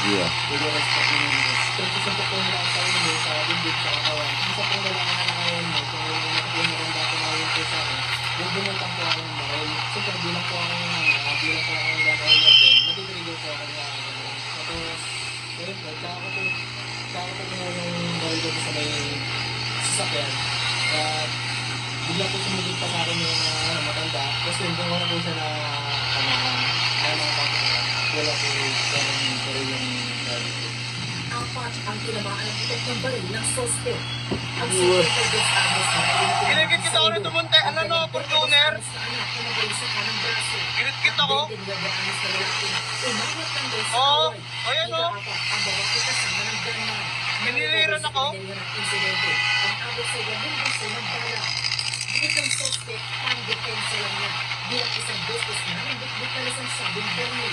Yeah. Bigaras pa po nila. Kung susuntok po nila sa inyo, sa bibig, sa katawan. Kung sa po nila ka na helmet, kung wala na po naramda po na yun po sa akin, bubunutan po ako ng baril. Siyempre, bilang po ako ng bilang po ako ng helmet din, natitrigger po ako ng tapos, ayun po, tsaka ko po yung baril ko sa may sasakyan. At bigla po sumugod pa sa akin yung matanda. Tapos yun, doon ko na po siya na ayaw mga kapatid. Wala po pero yung baril ko. Apat ang tinamaan ng putok ng baril ng suspect. Ang suspect ay Gustavo na Ginigit kita ako na tumunti. Ano no, Fortuner? Ginigit kita ko? Oo, ayan o. Biniliran ako. Ang abot sa labing gusto ng bala. Ginit ng suspect, pang-depensa lang niya. Bilang isang businessman, ang bitbit na lasang sabing baril.